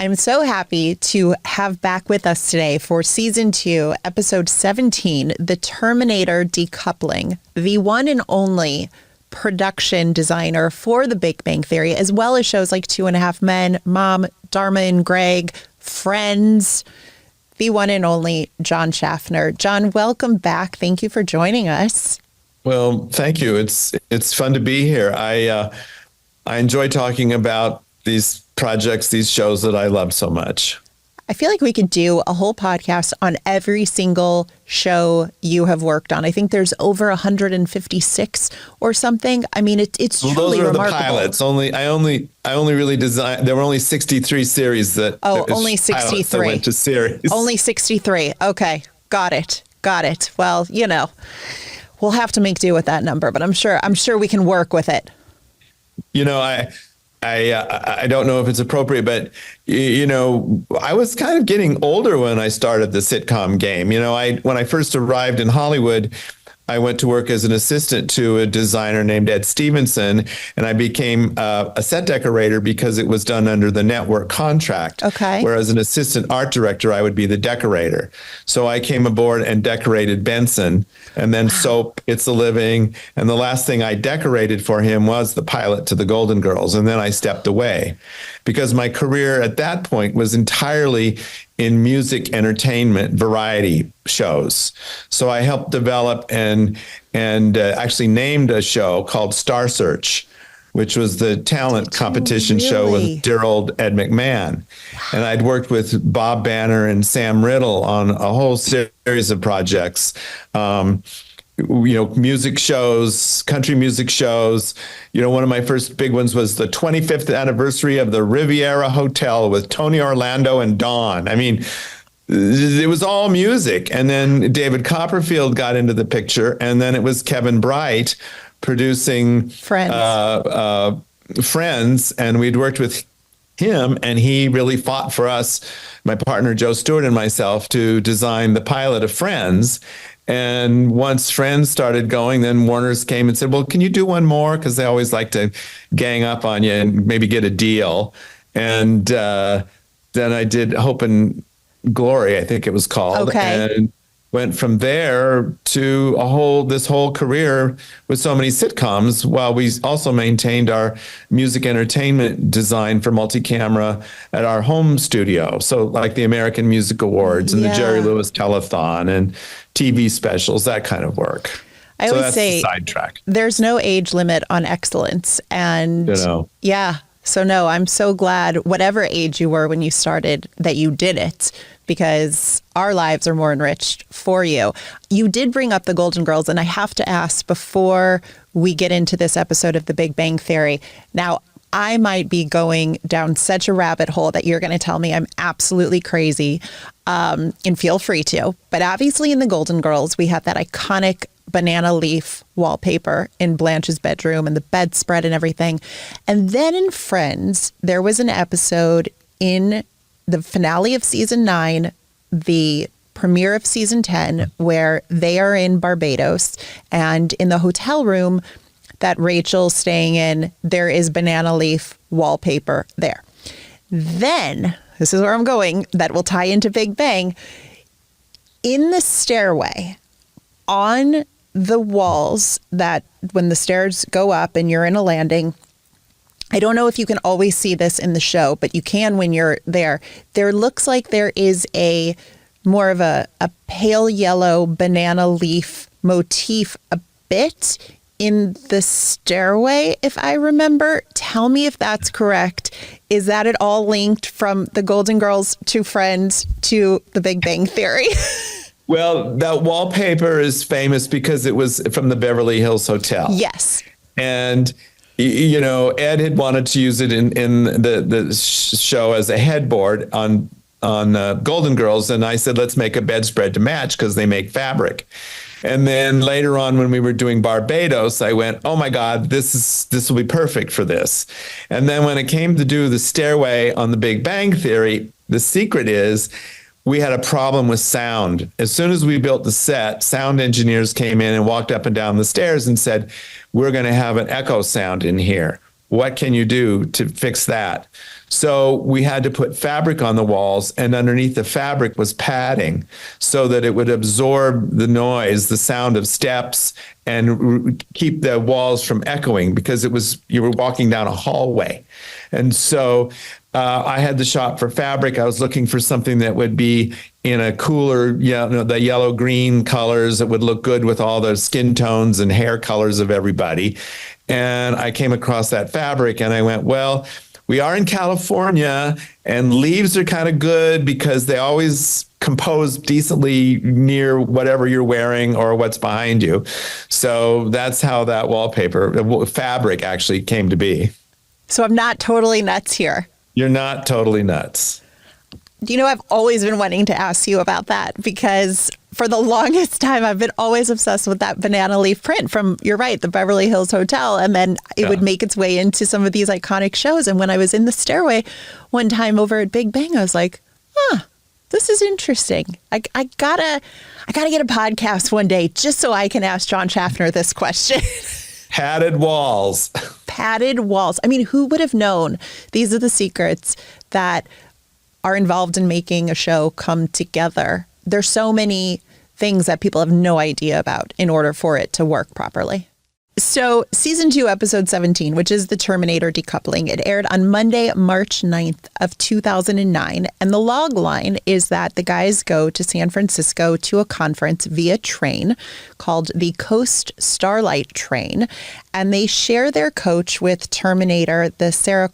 I'm so happy to have back with us today for season 2, episode 17, The Terminator Decoupling, the one and only production designer for The Big Bang Theory, as well as shows like 2.5 Men, Mom, Dharma and Greg, Friends, the one and only John Shaffner. John, welcome back. Thank you for joining us. Well, thank you. It's fun to be here. I enjoy talking about these projects, these shows that I love so much. I feel like we could do a whole podcast on every single show you have worked on. I think there's over 156 or something. I mean, it's truly remarkable. Those are the pilots. I only really designed. There were only 63 series that. Oh, only 63. That went to series. Only 63. Okay, got it. Well, we'll have to make do with that number, but I'm sure we can work with it. I don't know if it's appropriate, but, I was kind of getting older when I started the sitcom game. When I first arrived in Hollywood, I went to work as an assistant to a designer named Ed Stevenson, and I became a set decorator because it was done under the network contract. Okay. Whereas an assistant art director, I would be the decorator. So I came aboard and decorated Benson, and then Soap, It's a Living, and the last thing I decorated for him was the pilot to the Golden Girls, and then I stepped away because my career at that point was entirely in music entertainment variety shows. So I helped develop and actually named a show called Star Search, which was the talent competition show with dear old Ed McMahon. And I'd worked with Bob Banner and Sam Riddle on a whole series of projects. Music shows, country music shows. One of my first big ones was the 25th anniversary of the Riviera Hotel with Tony Orlando and Dawn. I mean, it was all music. And then David Copperfield got into the picture, and then it was Kevin Bright producing Friends, and we'd worked with him, and he really fought for us, my partner Joe Stewart and myself, to design the pilot of Friends. And once Friends started going, then Warner's came and said, well, can you do one more? Because they always like to gang up on you and maybe get a deal. And then I did Hope and Glory, I think it was called. Okay. And went from there to this whole career with so many sitcoms, while we also maintained our music entertainment design for multi-camera at our home studio. So like the American Music Awards and the Jerry Lewis Telethon and TV specials, that kind of work. I always say sidetrack. There's no age limit on excellence. And yeah. So no, I'm so glad whatever age you were when you started that you did it, because our lives are more enriched for you. You did bring up the Golden Girls, and I have to ask before we get into this episode of The Big Bang Theory. Now, I might be going down such a rabbit hole that you're going to tell me I'm absolutely crazy, and feel free to. But obviously in the Golden Girls, we had that iconic banana leaf wallpaper in Blanche's bedroom and the bedspread and everything. And then in Friends, there was an episode in the finale of season 9, the premiere of season 10, where they are in Barbados, and in the hotel room that Rachel's staying in, there is banana leaf wallpaper there. Then, this is where I'm going, that will tie into Big Bang. In the stairway, on the walls, that when the stairs go up and you're in a landing, I don't know if you can always see this in the show, but you can when you're there. There looks like there is a more of a pale yellow banana leaf motif a bit in the stairway, if I remember. Tell me if that's correct. Is that at all linked from the Golden Girls to Friends to The Big Bang Theory? Well, that wallpaper is famous because it was from the Beverly Hills Hotel. Yes. And Ed had wanted to use it in the show as a headboard on Golden Girls, and I said, let's make a bedspread to match because they make fabric. And then later on, when we were doing Barbados, I went, oh my God, this will be perfect for this. And then when it came to do the stairway on The Big Bang Theory, the secret is we had a problem with sound. As soon as we built the set, sound engineers came in and walked up and down the stairs and said, we're going to have an echo sound in here. What can you do to fix that? So we had to put fabric on the walls, and underneath the fabric was padding so that it would absorb the noise, the sound of steps, and keep the walls from echoing, because you were walking down a hallway. And so I had to shop for fabric. I was looking for something that would be in a cooler, the yellow green colors that would look good with all the skin tones and hair colors of everybody. And I came across that fabric and I went, well, we are in California and leaves are kind of good because they always compose decently near whatever you're wearing or what's behind you. So that's how that fabric actually came to be. So I'm not totally nuts here. You're not totally nuts. I've always been wanting to ask you about that, because for the longest time, I've been always obsessed with that banana leaf print from, you're right, the Beverly Hills Hotel. And then it would make its way into some of these iconic shows. And when I was in the stairway one time over at Big Bang, I was like, this is interesting. I gotta get a podcast one day just so I can ask John Shaffner this question. Padded walls. Padded walls. I mean, who would have known? These are the secrets that are involved in making a show come together. There's so many things that people have no idea about in order for it to work properly. So season 2, episode 17, which is the Terminator decoupling, it aired on Monday, March 9th of 2009. And the log line is that the guys go to San Francisco to a conference via train called the Coast Starlight Train. And they share their coach with Terminator, the Sarah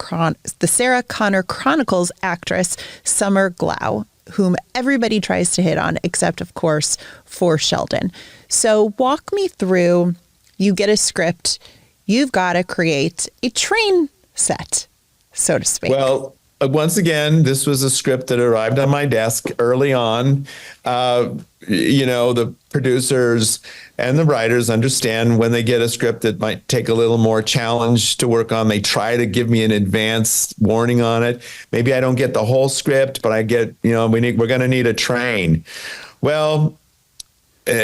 Connor Chronicles actress, Summer Glau, whom everybody tries to hit on, except, of course, for Sheldon. So walk me through. You get a script, you've got to create a train set, so to speak. Well, once again, this was a script that arrived on my desk early on. The producers and the writers understand when they get a script that might take a little more challenge to work on. They try to give me an advance warning on it. Maybe I don't get the whole script, but I get, we're going to need a train. Well,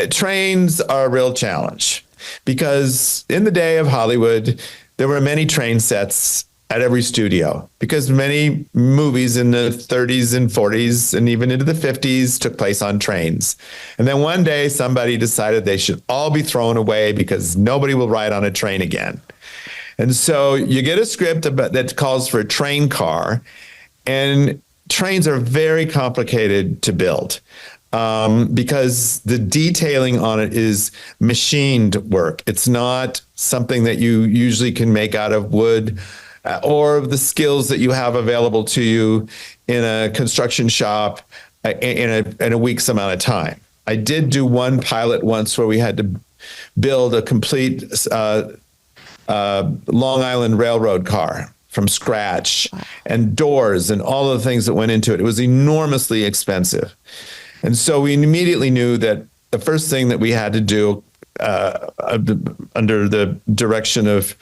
trains are a real challenge. Because in the day of Hollywood, there were many train sets at every studio, because many movies in the 30s and 40s and even into the 50s took place on trains. And then one day somebody decided they should all be thrown away because nobody will ride on a train again. And so you get a script that calls for a train car, and trains are very complicated to build. Because the detailing on it is machined work. It's not something that you usually can make out of wood or the skills that you have available to you in a construction shop in a week's amount of time. I did do one pilot once where we had to build a complete Long Island Railroad car from scratch, and doors and all of the things that went into it. It was enormously expensive. And so we immediately knew that the first thing that we had to do under the direction of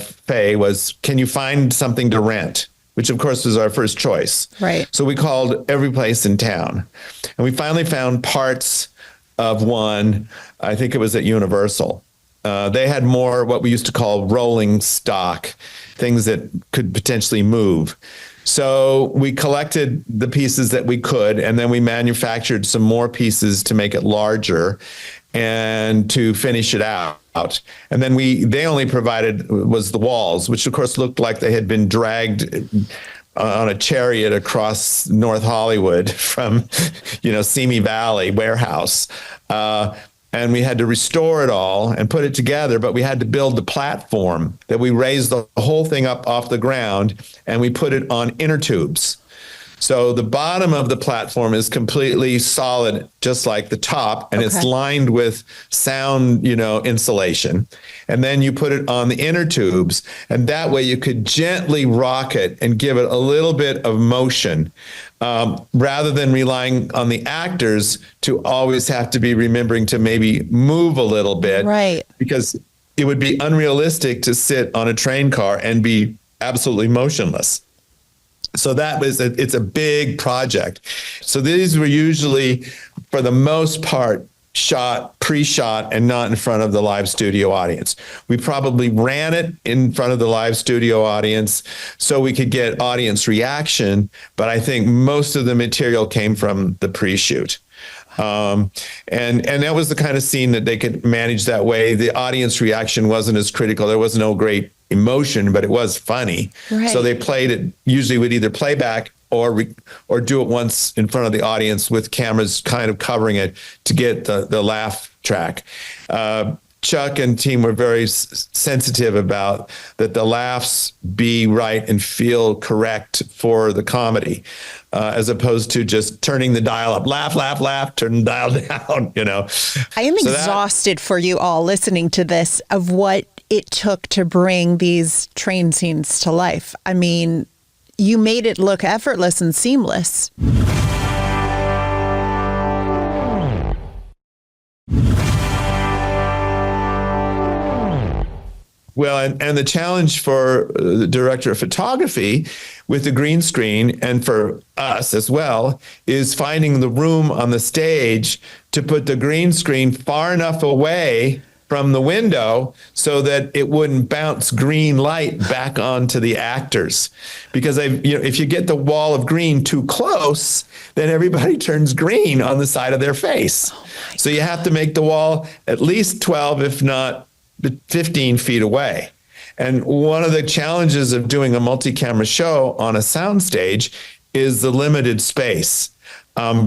Faye was, can you find something to rent? Which, of course, was our first choice. Right. So we called every place in town. And we finally found parts of one, I think it was at Universal. They had more what we used to call rolling stock, things that could potentially move. So we collected the pieces that we could, and then we manufactured some more pieces to make it larger and to finish it out. And then they only provided was the walls, which of course looked like they had been dragged on a chariot across North Hollywood from, Simi Valley warehouse. And we had to restore it all and put it together, but we had to build the platform that we raised the whole thing up off the ground, and we put it on inner tubes. So the bottom of the platform is completely solid, just like the top, and it's lined with sound, insulation. And then you put it on the inner tubes, and that way you could gently rock it and give it a little bit of motion, rather than relying on the actors to always have to be remembering to maybe move a little bit. Right. Because it would be unrealistic to sit on a train car and be absolutely motionless. So it's a big project. So these were usually, for the most part, pre-shot and not in front of the live studio audience. We probably ran it in front of the live studio audience so we could get audience reaction, but I think most of the material came from the pre-shoot. And that was the kind of scene that they could manage that way. The audience reaction wasn't as critical. There was no great emotion, but it was funny. Right. So they played it, usually would either play back or do it once in front of the audience with cameras kind of covering it to get the laugh track. Chuck and team were very sensitive about that the laughs be right and feel correct for the comedy, as opposed to just turning the dial up, laugh, laugh, laugh, turn the dial down, you know. I am exhausted for you all listening to this of what it took to bring these train scenes to life. I mean, you made it look effortless and seamless. Well, and the challenge for the director of photography with the green screen, and for us as well, is finding the room on the stage to put the green screen far enough away from the window so that it wouldn't bounce green light back onto the actors. Because if you get the wall of green too close, then everybody turns green on the side of their face. So you have to make the wall at least 12, if not 15 feet away. And one of the challenges of doing a multi-camera show on a soundstage is the limited space.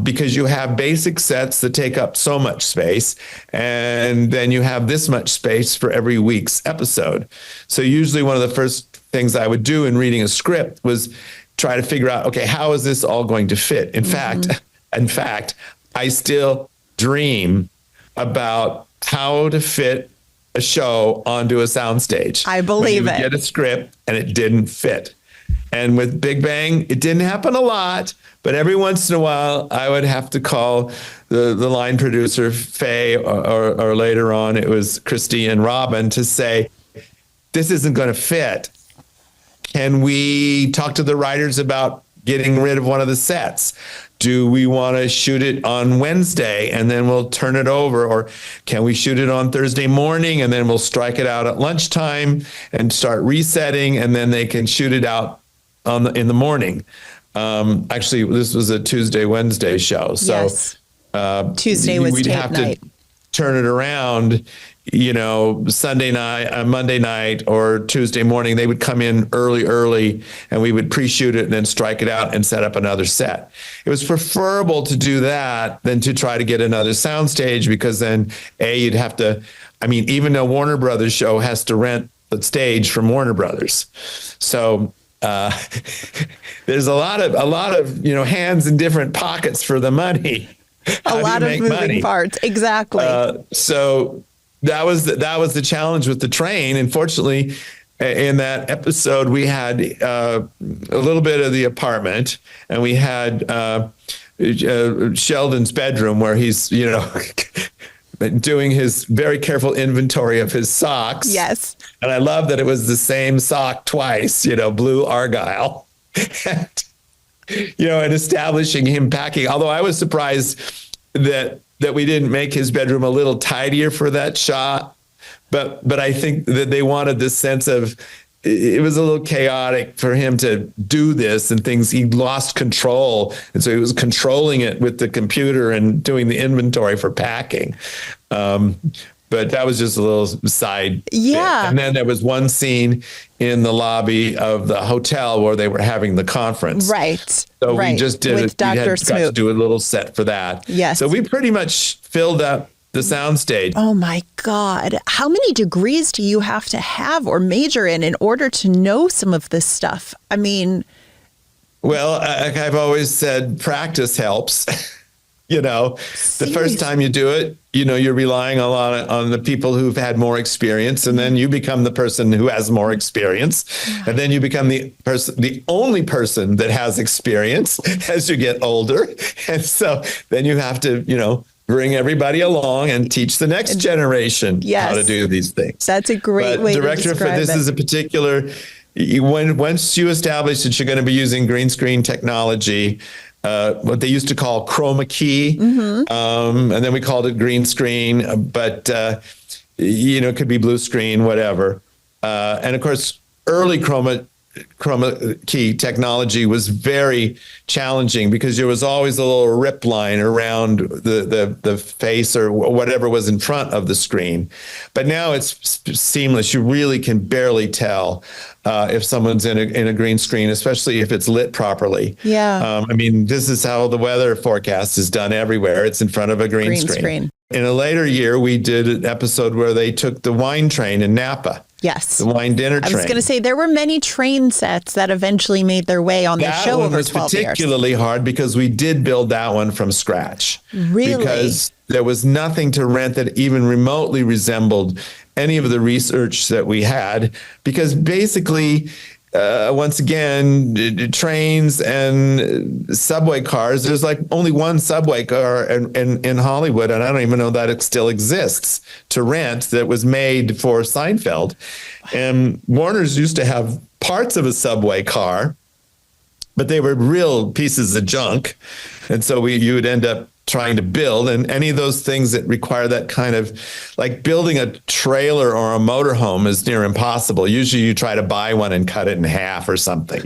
Because you have basic sets that take up so much space, and then you have this much space for every week's episode. So usually one of the first things I would do in reading a script was try to figure out, okay, how is this all going to fit? In fact, I still dream about how to fit a show onto a soundstage. I believe it. Get a script and it didn't fit. And with Big Bang, it didn't happen a lot, but every once in a while, I would have to call the line producer, Faye, or later on, it was Christy and Robin, to say, this isn't going to fit. Can we talk to the writers about getting rid of one of the sets? Do we want to shoot it on Wednesday and then we'll turn it over? Or can we shoot it on Thursday morning and then we'll strike it out at lunchtime and start resetting, and then they can shoot it out in the morning? Actually, this was a Tuesday, Wednesday show. So yes. Tuesday was we'd tape have night. to turn it around, Sunday night, Monday night, or Tuesday morning. They would come in early, and we would pre-shoot it and then strike it out and set up another set. It was preferable to do that than to try to get another soundstage, because then you'd have to, even though Warner Brothers show has to rent the stage from Warner Brothers. So there's a lot of hands in different pockets for the money. A lot of moving parts. Exactly. So that was the challenge with the train. And fortunately, in that episode, we had a little bit of the apartment, and we had Sheldon's bedroom where he's, doing his very careful inventory of his socks. Yes. And I love that it was the same sock twice, blue Argyle. And establishing him packing. Although I was surprised that we didn't make his bedroom a little tidier for that shot. But I think that they wanted this sense of, it was a little chaotic for him to do this, and he lost control. And so he was controlling it with the computer and doing the inventory for packing. But that was just a little side bit. And then there was one scene in the lobby of the hotel where they were having the conference. Right. So we just did with Dr. Got to do a little set for that. Yes. So we pretty much filled up the soundstage. Oh my God. How many degrees do you have to have or major in order to know some of this stuff? Well, I've always said practice helps. The first time you do it, you're relying a lot on the people who've had more experience, and then you become the person who has more experience, and then you become the only person that has experience as you get older. And so then you have to, bring everybody along and teach the next generation how to do these things. That's a great way to describe it. Director for this is a particular, once you establish that you're going to be using green screen technology, what they used to call chroma key. And then we called it green screen, but, it could be blue screen, whatever. And of course, early chroma key technology was very challenging because there was always a little rip line around the face or whatever was in front of the screen. But now it's seamless. You really can barely tell if someone's in a green screen, especially if it's lit properly. Yeah. This is how the weather forecast is done everywhere. It's in front of a green screen. In a later year, we did an episode where they took the wine train in Napa. Yes. The wine dinner train. I was going to say there were many train sets that eventually made their way on the show over 12 years. That one was particularly hard because we did build that one from scratch. Really? Because there was nothing to rent that even remotely resembled any of the research that we had. Because basically, once again, trains and subway cars, there's like only one subway car in Hollywood, and I don't even know that it still exists to rent that was made for Seinfeld. And Warner's used to have parts of a subway car, but they were real pieces of junk. And so you would end up trying to build, and any of those things that require that kind of, like building a trailer or a motorhome is near impossible. Usually you try to buy one and cut it in half or something,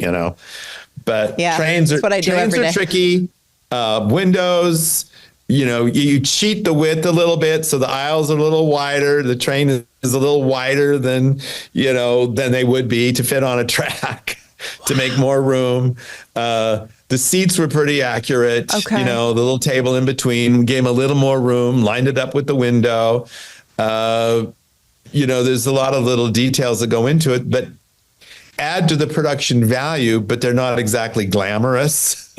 but trains are tricky. Windows, you cheat the width a little bit. So the aisles are a little wider. The train is a little wider than they would be to fit on a track to make more room. The seats were pretty accurate. Okay. The little table in between gave them a little more room, lined it up with the window. There's a lot of little details that go into it, but add to the production value, but they're not exactly glamorous,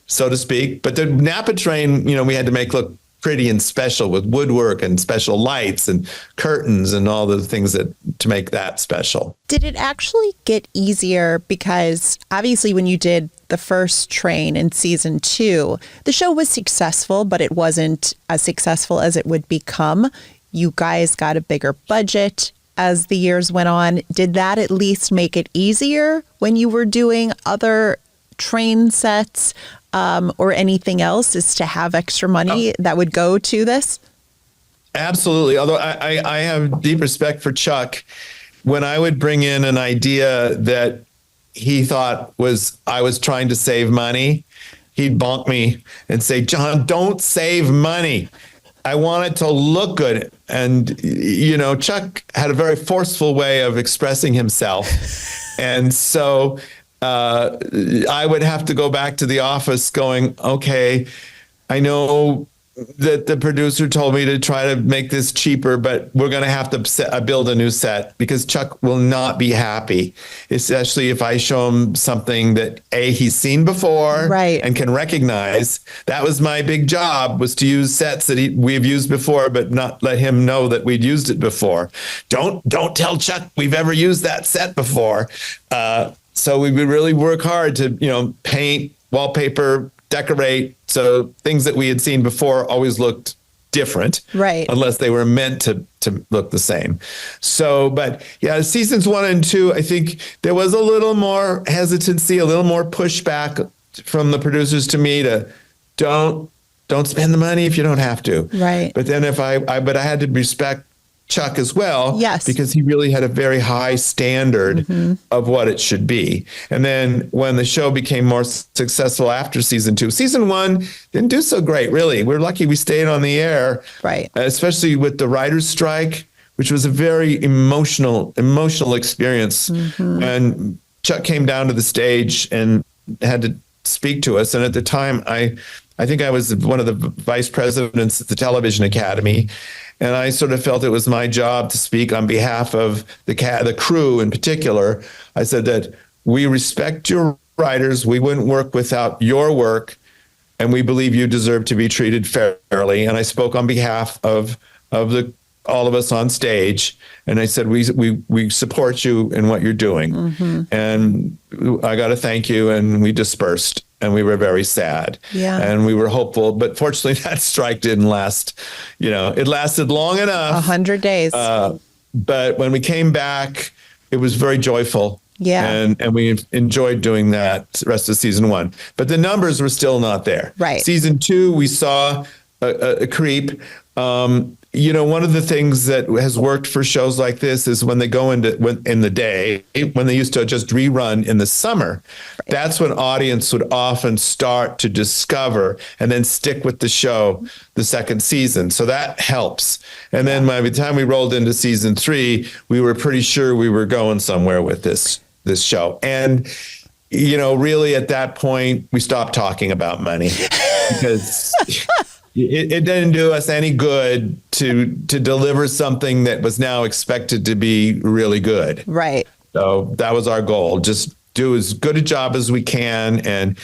so to speak. But the Napa train, we had to make look pretty and special with woodwork and special lights and curtains and all the things to make that special. Did it actually get easier? Because obviously when you did the first train in season 2, the show was successful, but it wasn't as successful as it would become. You guys got a bigger budget as the years went on. Did that at least make it easier when you were doing other train sets or anything else, is to have extra money that would go to this? Absolutely. Although I have deep respect for Chuck. When I would bring in an idea that he thought I was trying to save money, he'd bonk me and say, "John, don't save money. I want it to look good." And, Chuck had a very forceful way of expressing himself. And so I would have to go back to the office going, okay, I know that the producer told me to try to make this cheaper, but we're going to have to build a new set because Chuck will not be happy, especially if I show him something that he's seen before, right, and can recognize. That was my big job, was to use sets that we've used before, but not let him know that we'd used it before. Don't tell Chuck we've ever used that set before. So we would really work hard to, paint, wallpaper, decorate. So things that we had seen before always looked different, right? Unless they were meant to look the same. So, but yeah, seasons 1 and 2, I think there was a little more hesitancy, a little more pushback from the producers to me to don't spend the money if you don't have to. Right. But then but I had to respect Chuck as well, yes, because he really had a very high standard of what it should be. And then when the show became more successful after season 2, season 1 didn't do so great, really. We're lucky we stayed on the air, right? Especially with the writer's strike, which was a very emotional experience. And Chuck came down to the stage and had to speak to us. And at the time, I think I was one of the vice presidents at the Television Academy. And I sort of felt it was my job to speak on behalf of the crew in particular. I said that we respect your writers. We wouldn't work without your work. And we believe you deserve to be treated fairly. And I spoke on behalf of all of us on stage. And I said, we support you in what you're doing. And I got to thank you. And we dispersed. And we were very sad. Yeah. And we were hopeful. But fortunately, that strike didn't last. It lasted long enough. 100 days. But when we came back, it was very joyful. Yeah. And we enjoyed doing that the rest of season 1. But the numbers were still not there. Right. Season 2, we saw a creep. One of the things that has worked for shows like this is when they go in the day, when they used to just rerun in the summer, right. That's when audience would often start to discover and then stick with the show the second season. So that helps. And then by the time we rolled into season 3, we were pretty sure we were going somewhere with this show. And really at that point, we stopped talking about money because it didn't do us any good to deliver something that was now expected to be really good. Right. So that was our goal. Just do as good a job as we can. And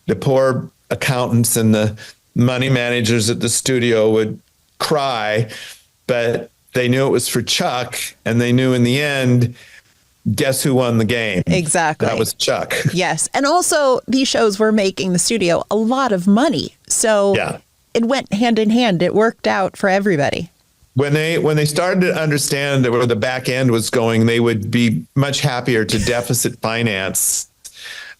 the poor accountants and the money managers at the studio would cry, but they knew it was for Chuck, and they knew in the end, guess who won the game? Exactly. That was Chuck. Yes. And also these shows were making the studio a lot of money. So yeah. It went hand in hand. It worked out for everybody. When they started to understand where the back end was going, they would be much happier to deficit finance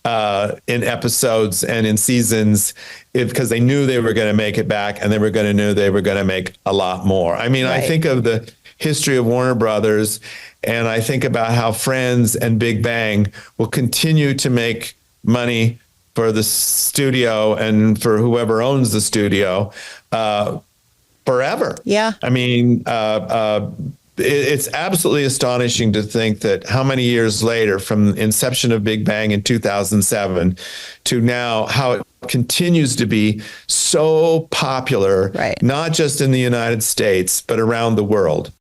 in episodes and in seasons because they knew they were going to make it back, and they were going to make a lot more. I mean, right. I think of the history of Warner Brothers, and I think about how Friends and Big Bang will continue to make money for the studio and for whoever owns the studio forever. Yeah. I mean, it's absolutely astonishing to think that how many years later, from the inception of Big Bang in 2007 to now, how it continues to be so popular, right. Not just in the United States, but around the world.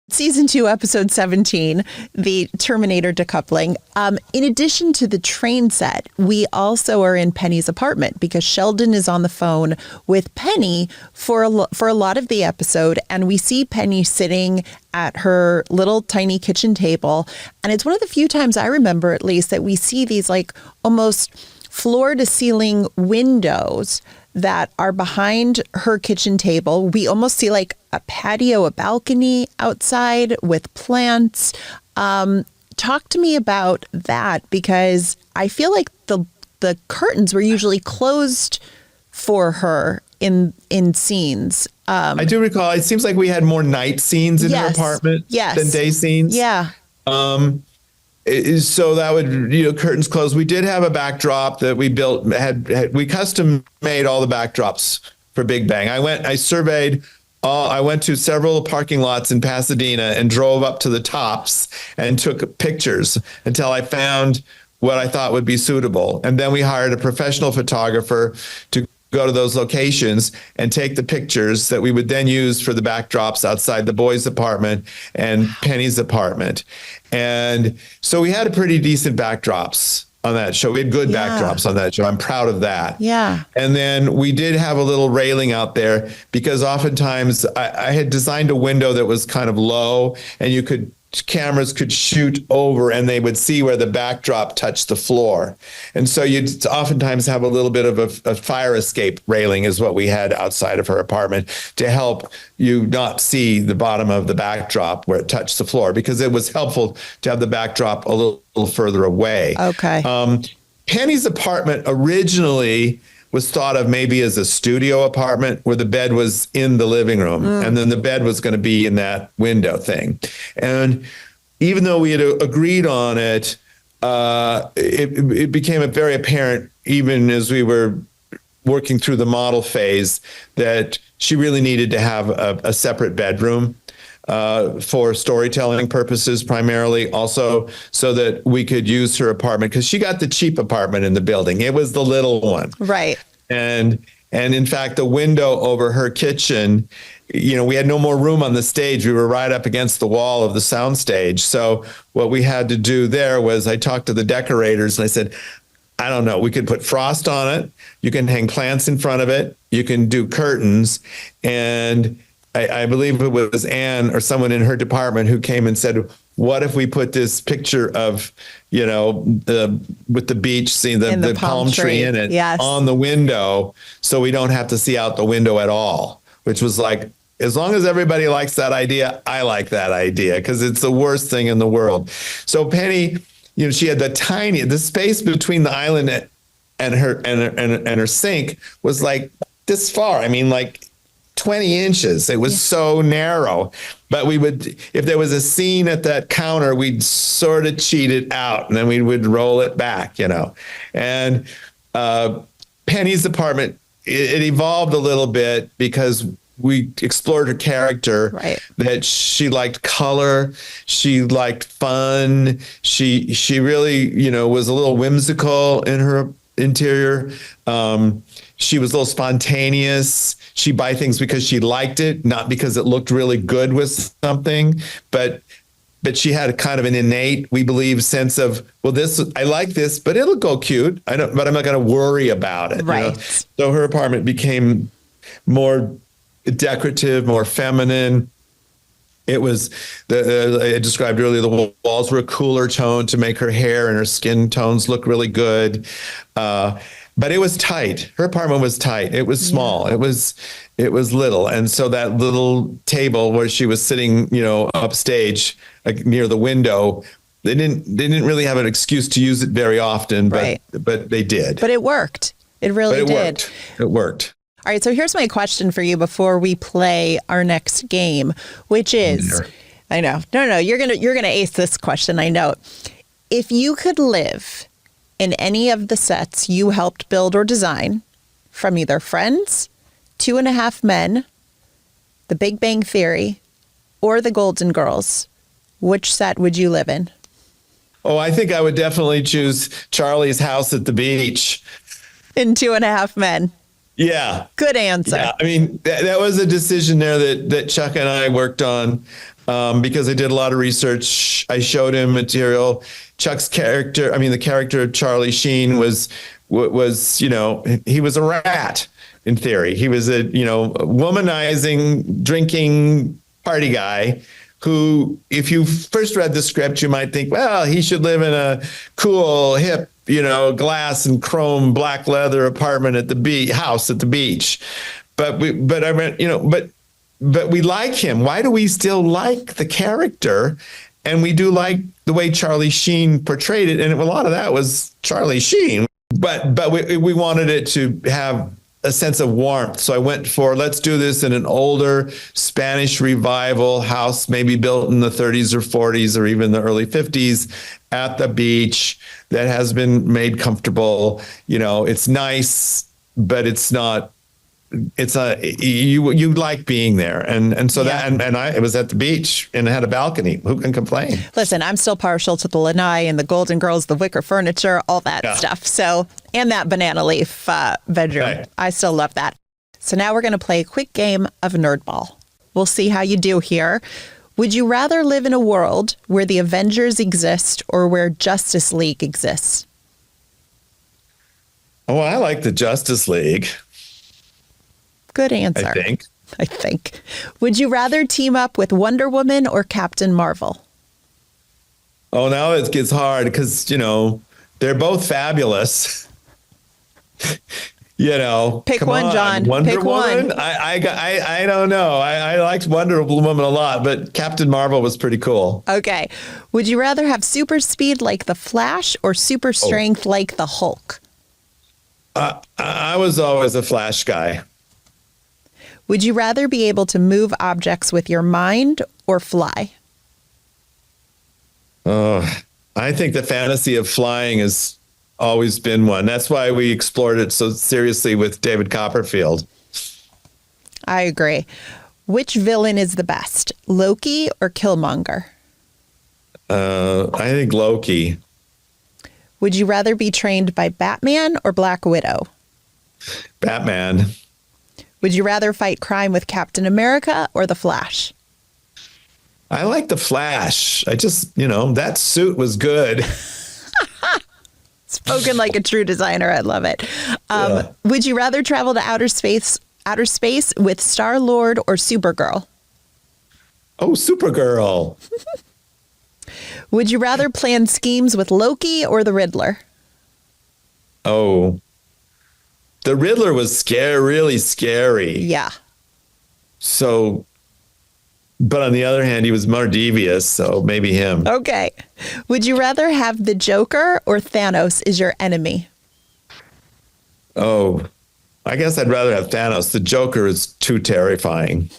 Season 2, episode 17, the Terminator decoupling. In addition to the train set, we also are in Penny's apartment because Sheldon is on the phone with Penny for a lot of the episode. And we see Penny sitting at her little tiny kitchen table. And it's one of the few times I remember, at least, that we see these like almost floor to ceiling windows that are behind her kitchen table. We almost see like a patio, a balcony outside with plants. Talk to me about that, because I feel like the curtains were usually closed for her in scenes. I do recall, it seems like we had more night scenes in her apartment than day scenes. Yeah. So that would, curtains closed. We did have a backdrop that we built, we custom made all the backdrops for Big Bang. I went to several parking lots in Pasadena and drove up to the tops and took pictures until I found what I thought would be suitable. And then we hired a professional photographer to go to those locations and take the pictures that we would then use for the backdrops outside the boys' apartment and Penny's apartment. And so we had a pretty decent backdrops on that show. We had good backdrops on that show. I'm proud of that. Yeah. And then we did have a little railing out there because oftentimes I had designed a window that was kind of low, and cameras could shoot over and they would see where the backdrop touched the floor. And so you'd oftentimes have a little bit of a fire escape railing is what we had outside of her apartment to help you not see the bottom of the backdrop where it touched the floor, because it was helpful to have the backdrop a little further away. Okay. Penny's apartment originally was thought of maybe as a studio apartment where the bed was in the living room, and then the bed was going to be in that window thing. And even though we had agreed on it, it became very apparent, even as we were working through the model phase, that she really needed to have a separate bedroom for storytelling purposes, primarily, also so that we could use her apartment, because she got the cheap apartment in the building. It was the little one. Right. And in fact, the window over her kitchen, we had no more room on the stage. We were right up against the wall of the sound stage. So what we had to do there was I talked to the decorators and I said, I don't know, we could put frost on it. You can hang plants in front of it. You can do curtains. And I believe it was Anne or someone in her department who came and said, what if we put this picture of, with the beach, seeing the palm tree in it on the window, so we don't have to see out the window at all, which was like, as long as everybody likes that idea, I like that idea, because it's the worst thing in the world. So Penny, she had the space between the island and her sink was like this far. I mean, like 20 inches. It was so narrow. But we would, if there was a scene at that counter, we'd sort of cheat it out, and then we would roll it back, And Penny's apartment, it evolved a little bit because we explored her character, that she liked color, she liked fun, she really, was a little whimsical in her interior. She was a little spontaneous. She'd buy things because she liked it, not because it looked really good with something, but she had a kind of an innate, we believe, sense of, well, I like this, but it'll go cute. But I'm not going to worry about it. Right. So her apartment became more decorative, more feminine. It was, I described earlier, the walls were a cooler tone to make her hair and her skin tones look really good. But it was tight. Her apartment was tight. It was small. It was little. And so that little table where she was sitting, upstage, like near the window, they didn't really have an excuse to use it very often, but they did. But it worked. It really did. It worked. All right, so here's my question for you before we play our next game, which is, I know, no, you're gonna ace this question, I know. If you could live in any of the sets you helped build or design, from either Friends, 2.5 Men, The Big Bang Theory, or The Golden Girls, which set would you live in? Oh, I think I would definitely choose Charlie's house at the beach. In 2.5 Men. Yeah. Good answer. Yeah, I mean, that was a decision there that Chuck and I worked on because I did a lot of research. I showed him material. Chuck's character, the character of Charlie Sheen was, he was a rat in theory. He was a, womanizing, drinking party guy who, if you first read the script, you might think, well, he should live in a cool, hip, glass and chrome black leather apartment at the house at the beach. But we like him. Why do we still like the character? And we do like the way Charlie Sheen portrayed it. And a lot of that was Charlie Sheen. But we wanted it to have a sense of warmth. So I went for, let's do this in an older Spanish revival house, maybe built in the 30s or 40s or even the early 50s at the beach that has been made comfortable. It's nice, but it's not, you like being there. And so it was at the beach and it had a balcony. Who can complain? Listen, I'm still partial to the lanai and the Golden Girls, the wicker furniture, all that stuff. So, and that banana leaf bedroom. Right. I still love that. So now we're going to play a quick game of Nerdball. We'll see how you do here. Would you rather live in a world where the Avengers exist or where Justice League exists? Oh, I like the Justice League. Good answer. I think. Would you rather team up with Wonder Woman or Captain Marvel? Oh, now it gets hard because, they're both fabulous. Pick one, John. Wonder Woman? I don't know. I liked Wonder Woman a lot, but Captain Marvel was pretty cool. Okay. Would you rather have super speed like the Flash or super strength like the Hulk? I was always a Flash guy. Would you rather be able to move objects with your mind or fly? I think the fantasy of flying has always been one. That's why we explored it so seriously with David Copperfield. I agree. Which villain is the best, Loki or Killmonger? I think Loki. Would you rather be trained by Batman or Black Widow? Batman. Would you rather fight crime with Captain America or the Flash? I like the Flash. I just, that suit was good. Spoken like a true designer. I love it. Would you rather travel to outer space with Star-Lord or Supergirl? Oh, Supergirl. Would you rather plan schemes with Loki or the Riddler? Oh, the Riddler was really scary. Yeah. So, but on the other hand, he was more devious, so maybe him. Okay. Would you rather have the Joker or Thanos is your enemy? Oh, I guess I'd rather have Thanos. The Joker is too terrifying.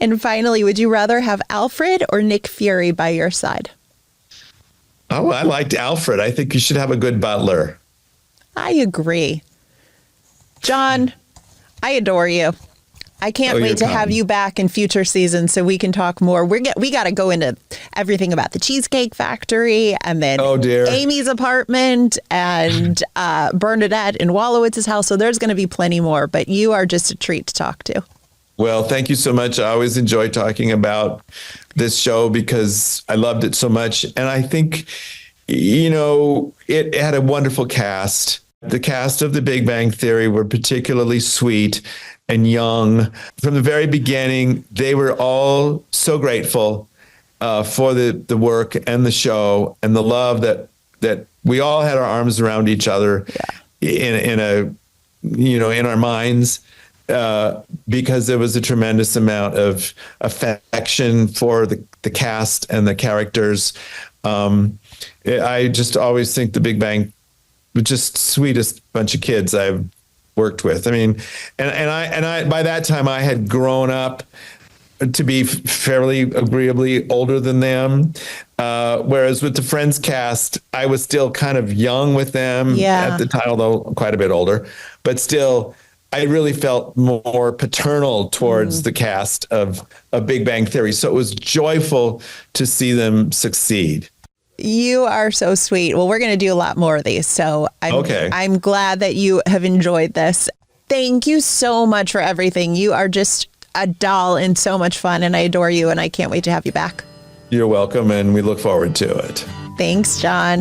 And finally, would you rather have Alfred or Nick Fury by your side? Oh, I liked Alfred. I think you should have a good butler. I agree. John, I adore you. I can't wait to have you back in future seasons so we can talk more. We got to go into everything about the Cheesecake Factory and then Amy's apartment and Bernadette in Wallowitz's house. So there's going to be plenty more, but you are just a treat to talk to. Well, thank you so much. I always enjoy talking about this show because I loved it so much. And I think, it had a wonderful cast. The cast of The Big Bang Theory were particularly sweet and young. From the very beginning, they were all so grateful for the work and the show and the love that we all had our arms around each other in our minds. Because there was a tremendous amount of affection for the cast and the characters. I just always think The Big Bang was just sweetest bunch of kids I've worked with. I mean, and I by that time I had grown up to be fairly agreeably older than them. Whereas with the Friends cast, I was still kind of young with them at the time, although quite a bit older, but still I really felt more paternal towards the cast of Big Bang Theory. So it was joyful to see them succeed. You are so sweet. Well, we're going to do a lot more of these. So I'm glad that you have enjoyed this. Thank you so much for everything. You are just a doll and so much fun, and I adore you, and I can't wait to have you back. You're welcome, and we look forward to it. Thanks, John.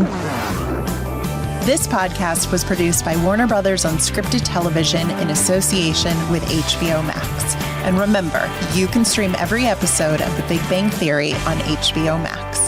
This podcast was produced by Warner Brothers Unscripted Television in association with HBO Max. And remember, you can stream every episode of The Big Bang Theory on HBO Max.